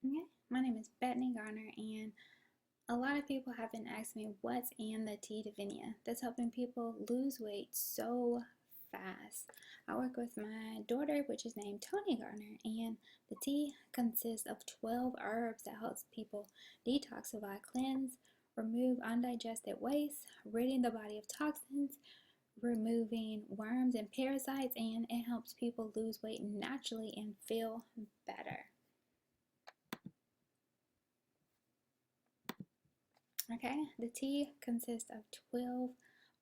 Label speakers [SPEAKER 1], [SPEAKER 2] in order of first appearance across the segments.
[SPEAKER 1] Okay, my name is Bethany Garner, and a lot of people have been asking me what's in the tea Divina that's helping people lose weight so fast. I work with my daughter, which is named Tony Garner, and the tea consists of 12 herbs that helps people detoxify, cleanse, remove undigested waste, ridding the body of toxins, removing worms and parasites, and it helps people lose weight naturally and feel better. Okay, the tea consists of 12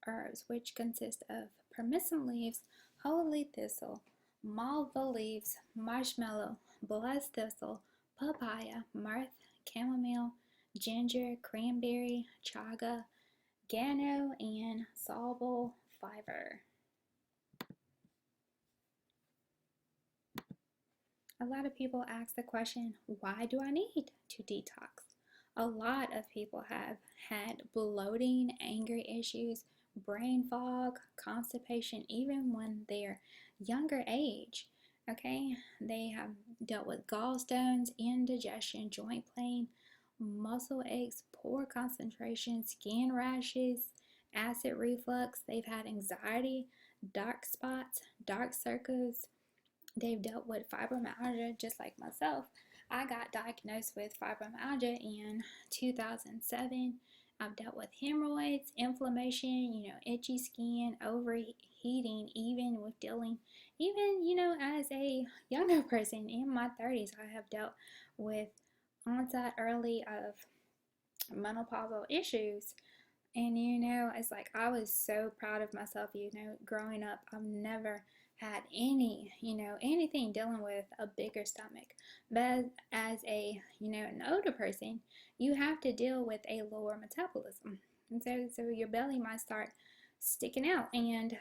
[SPEAKER 1] herbs, which consist of persimmon leaves, holy thistle, malva leaves, marshmallow, blessed thistle, papaya, myrrh, chamomile, ginger, cranberry, chaga, gano, and soluble fiber. A lot of people ask the question, why do I need to detox? A lot of people have had bloating, anger issues, brain fog, constipation, even when they're younger age. Okay, they have dealt with gallstones, indigestion, joint pain, muscle aches, poor concentration, skin rashes, acid reflux. They've had anxiety, dark spots, dark circles. They've dealt with fibromyalgia just like myself. I got diagnosed with fibromyalgia in 2007. I've dealt with hemorrhoids, inflammation, itchy skin, overheating, even with dealing, as a younger person in my 30s, I have dealt with onset early of menopausal issues. And it's like I was so proud of myself, growing up. I've never had anything dealing with a bigger stomach. But as an older person, you have to deal with a lower metabolism. And so your belly might start sticking out. And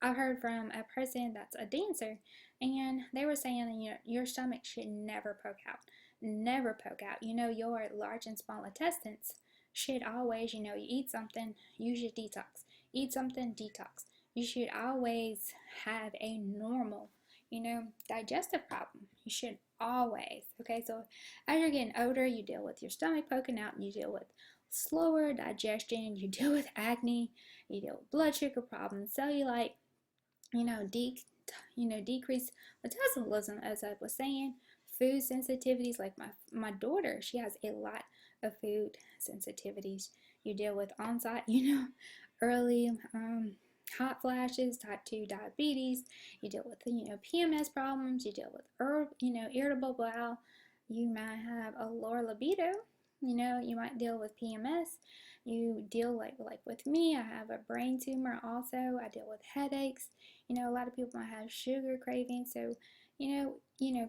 [SPEAKER 1] I heard from a person that's a dancer, and they were saying, your stomach should never poke out. Never poke out. Your large and small intestines should always, you eat something, you should detox. Eat something, detox. You should always have a normal, digestive problem. You should always. Okay, so as you're getting older, you deal with your stomach poking out, and you deal with slower digestion, you deal with acne, you deal with blood sugar problems, cellulite, decreased metabolism, as I was saying, food sensitivities. Like my daughter, she has a lot of food sensitivities. You deal with onset, early hot flashes, type 2 diabetes. You deal with, PMS problems. You deal with irritable bowel. You might have a lower libido. You might deal with PMS. You deal like with me, I have a brain tumor also. I deal with headaches. A lot of people might have sugar cravings. So,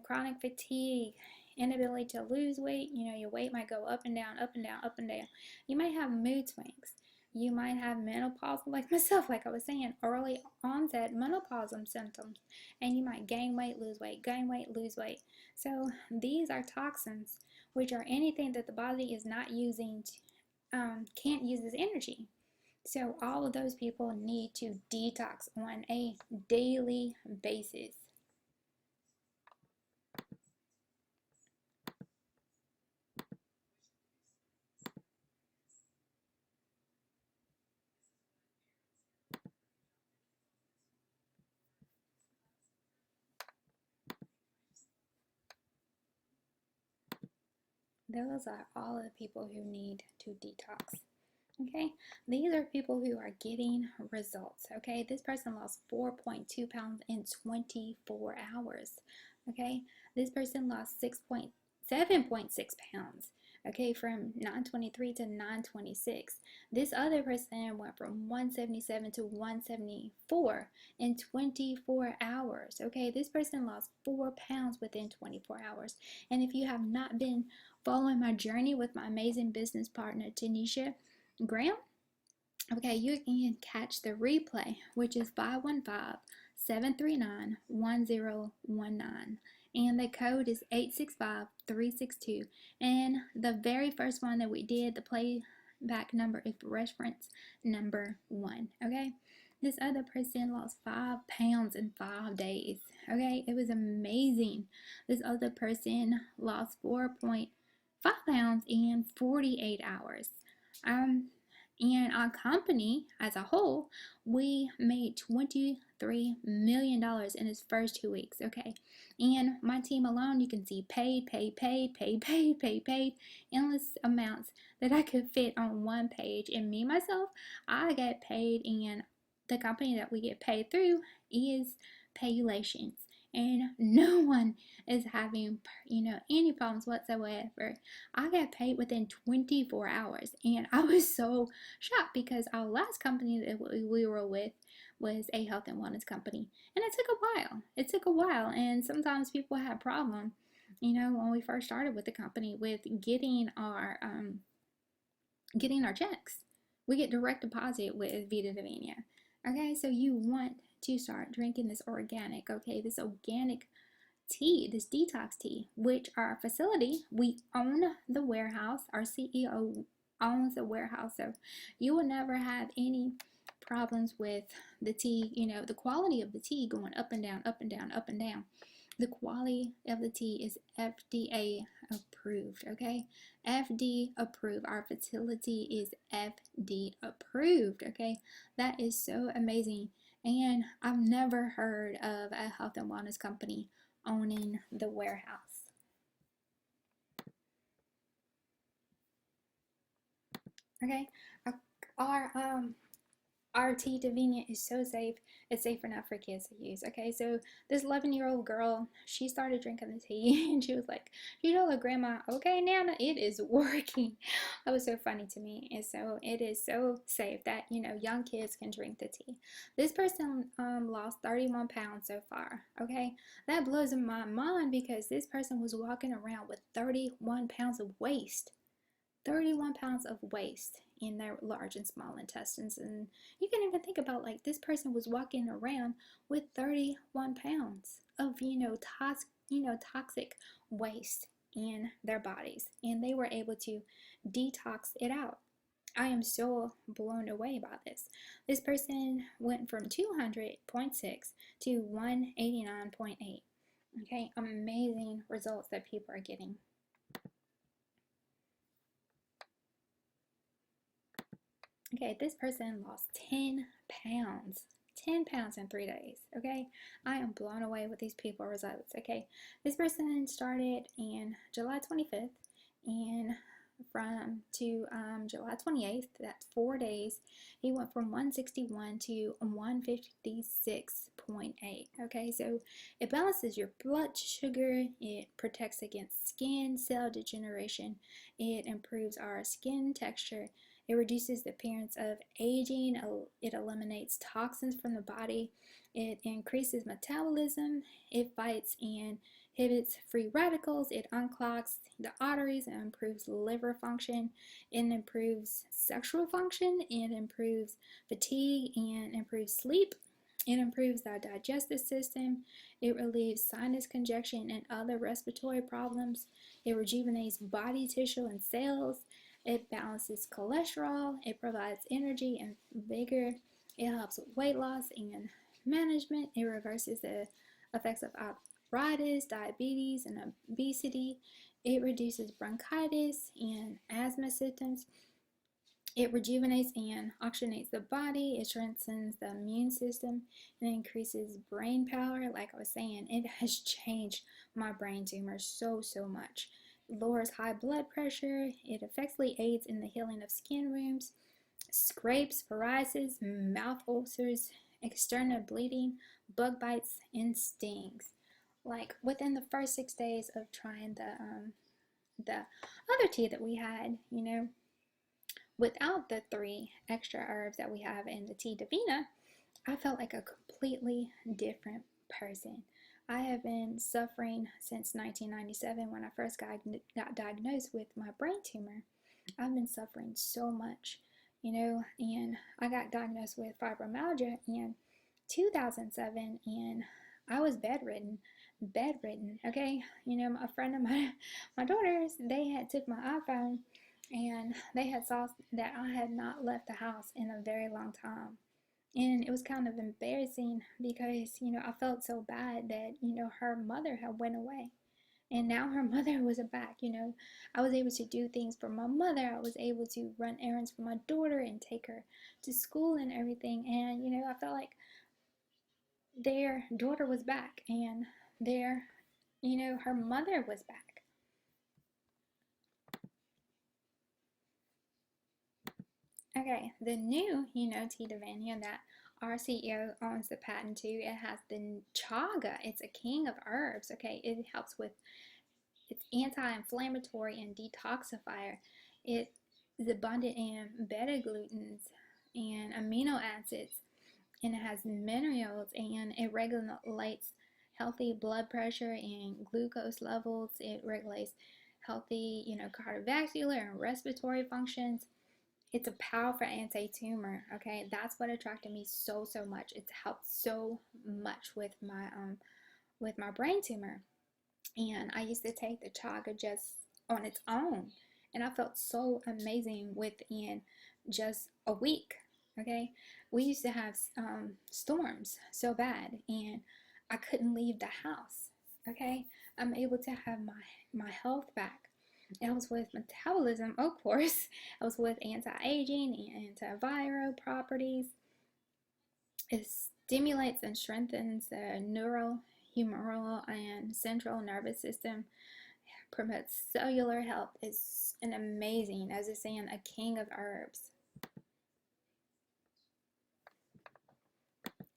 [SPEAKER 1] chronic fatigue, inability to lose weight. Your weight might go up and down, up and down, up and down. You might have mood swings. You might have menopause, like myself, like I was saying, early onset menopausal symptoms. And you might gain weight, gain weight, lose weight. So these are toxins, which are anything that the body is not using, can't use as energy. So all of those people need to detox on a daily basis. Those are all of the people who need to detox. Okay, these are people who are getting results. Okay, this person lost 4.2 pounds in 24 hours. Okay, this person lost 7.6 pounds. Okay, from 923 to 926. This other person went from 177 to 174 in 24 hours. Okay, this person lost 4 pounds within 24 hours. And if you have not been following my journey with my amazing business partner, Tanisha Graham, okay, you can catch the replay, which is 515-739-1019. And the code is 865362. And the very first one that we did, the playback number is reference number 1. Okay, this other person lost 5 pounds in 5 days. Okay, it was amazing. This other person lost 4.5 pounds in 48 hours. Um, and our company as a whole, we made $23 million in its first 2 weeks. Okay, and my team alone, you can see paid, endless amounts that I could fit on one page. And me myself, I get paid, and the company that we get paid through is Payulations, and no one is having any problems whatsoever. I got paid within 24 hours, and I was so shocked because our last company that we were with was a health and wellness company, and it took a while, and sometimes people have problems when we first started with the company with getting our checks. We get direct deposit with Vida Divina. Okay, so you want to start drinking this organic, this organic tea, this detox tea, which our facility, we own the warehouse. Our CEO owns the warehouse, so you will never have any problems with the tea, the quality of the tea going up and down, up and down, up and down. The quality of the tea is FDA approved, okay? FD approved. Our facility is FD approved, okay? That is so amazing. And I've never heard of a health and wellness company owning the warehouse. Okay, our tea Deinia is so safe. It's safe enough for kids to use. Okay, so this 11-year-old girl, she started drinking the tea and she was like, you know, like, Grandma, okay, Nana, it is working. That was so funny to me. And so it is so safe that, young kids can drink the tea. This person lost 31 pounds so far. Okay, that blows my mind because this person was walking around with 31 pounds of waste. 31 pounds of waste in their large and small intestines. And you can even think about, like, this person was walking around with 31 pounds of toxic waste in their bodies, and they were able to detox it out. I am so blown away by this. This person went from 200.6 to 189.8. Okay, amazing results that people are getting. Okay, this person lost 10 pounds. 10 pounds in 3 days. Okay, I am blown away with these people results. Okay, this person started in July 25th, and from to July 28th, that's 4 days, he went from 161 to 156.8. Okay, so it balances your blood sugar, it protects against skin cell degeneration, it improves our skin texture, it reduces the appearance of aging, it eliminates toxins from the body, it increases metabolism, it fights and inhibits free radicals, it unclogs the arteries, and improves liver function, it improves sexual function, it improves fatigue and improves sleep, it improves the digestive system, it relieves sinus congestion and other respiratory problems, it rejuvenates body tissue and cells, it balances cholesterol, it provides energy and vigor, it helps with weight loss and management, it reverses the effects of arthritis, diabetes, and obesity, it reduces bronchitis and asthma symptoms, it rejuvenates and oxygenates the body, it strengthens the immune system, and increases brain power. Like I was saying, it has changed my brain tumor so much. Lowers high blood pressure, it effectively aids in the healing of skin wounds, scrapes, psoriasis, mouth ulcers, external bleeding, bug bites, and stings. Like within the first 6 days of trying the other tea that we had, without the 3 extra herbs that we have in the tea Divina, I felt like a completely different person. I have been suffering since 1997 when I first got diagnosed with my brain tumor. I've been suffering so much, and I got diagnosed with fibromyalgia in 2007, and I was bedridden, okay? A friend of my daughter's, they had took my iPhone, and they had saw that I had not left the house in a very long time. And it was kind of embarrassing because, I felt so bad that, her mother had went away. And now her mother was back. I was able to do things for my mother. I was able to run errands for my daughter and take her to school and everything. And, I felt like their daughter was back, and her mother was back. Okay, the new, Tea Deinia that our CEO owns the patent to, it has the chaga. It's a king of herbs. Okay, it helps with, it's anti-inflammatory and detoxifier. It is abundant in beta-glucans and amino acids, and it has minerals, and it regulates healthy blood pressure and glucose levels. It regulates healthy, cardiovascular and respiratory functions. It's a powerful anti-tumor. Okay, that's what attracted me so much. It's helped so much with my brain tumor. And I used to take the chaga just on its own, and I felt so amazing within just a week. Okay, we used to have storms so bad, and I couldn't leave the house. Okay, I'm able to have my health back. It was with metabolism, of course. It was with anti-aging and antiviral properties. It stimulates and strengthens the neurohumoral and central nervous system, promotes cellular health. It's an amazing, as it's saying, a king of herbs.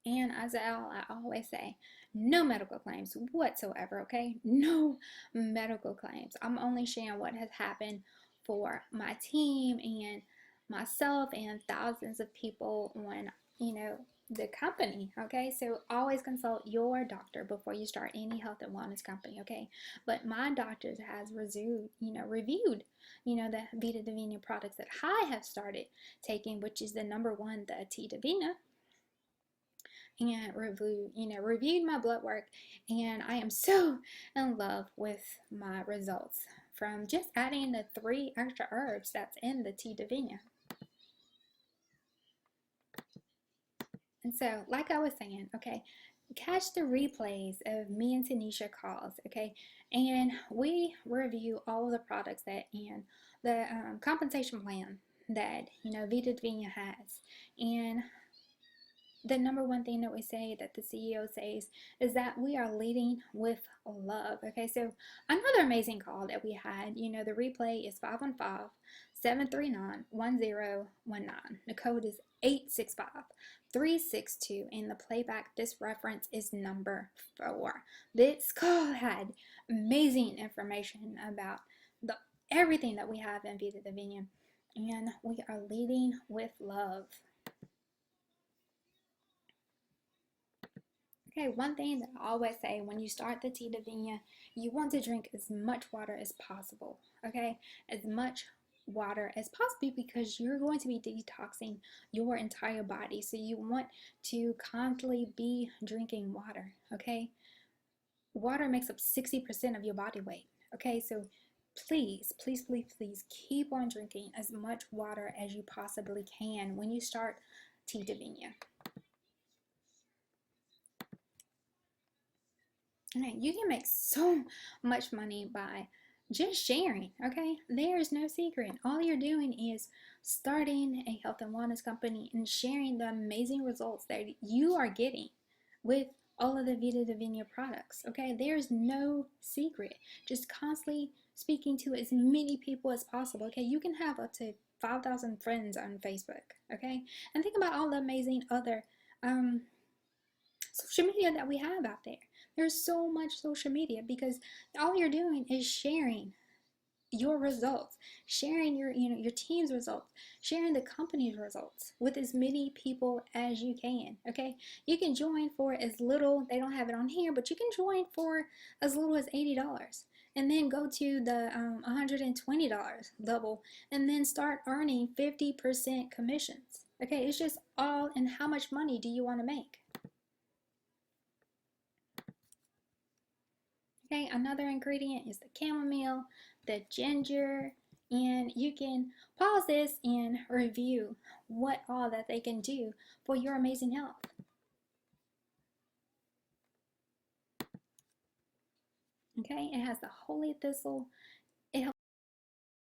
[SPEAKER 1] And as I always say, no medical claims whatsoever, okay? No medical claims. I'm only sharing what has happened for my team and myself and thousands of people on, the company, okay? So always consult your doctor before you start any health and wellness company, okay? But my doctor has reviewed, the Vida Divina products that I have started taking, which is the number one, the Tea Divina, and reviewed my blood work, and I am so in love with my results from just adding the 3 extra herbs that's in the Tea Divina. And so, like I was saying, okay, catch the replays of me and Tanisha calls, okay, and we review all of the products that and the compensation plan that Vida Divina has. And the number one thing that we say, that the CEO says, is that we are leading with love. Okay, so another amazing call that we had, the replay is 515-739-1019. The code is 865-362, and the playback, this reference is number 4. This call had amazing information about everything that we have in Vida Divina, and we are leading with love. Okay, one thing that I always say, when you start the Tea Divina, you want to drink as much water as possible, okay? As much water as possible, because you're going to be detoxing your entire body. So you want to constantly be drinking water, okay? Water makes up 60% of your body weight, okay? So please, please, please, please keep on drinking as much water as you possibly can when you start Tea Divina. Okay, you can make so much money by just sharing, okay? There's no secret. All you're doing is starting a health and wellness company and sharing the amazing results that you are getting with all of the Vida Divina products, okay? There's no secret. Just constantly speaking to as many people as possible, okay? You can have up to 5,000 friends on Facebook, okay? And think about all the amazing other social media that we have out there. There's so much social media, because all you're doing is sharing your results, sharing your team's results, sharing the company's results with as many people as you can. Okay, you can join for as little, they don't have it on here, but you can join for as little as $80, and then go to the $120 level, and then start earning 50% commissions. Okay, it's just all in how much money do you want to make. Okay, another ingredient is the chamomile, the ginger, And you can pause this and review what all that they can do for your amazing health. Okay, it has the holy thistle,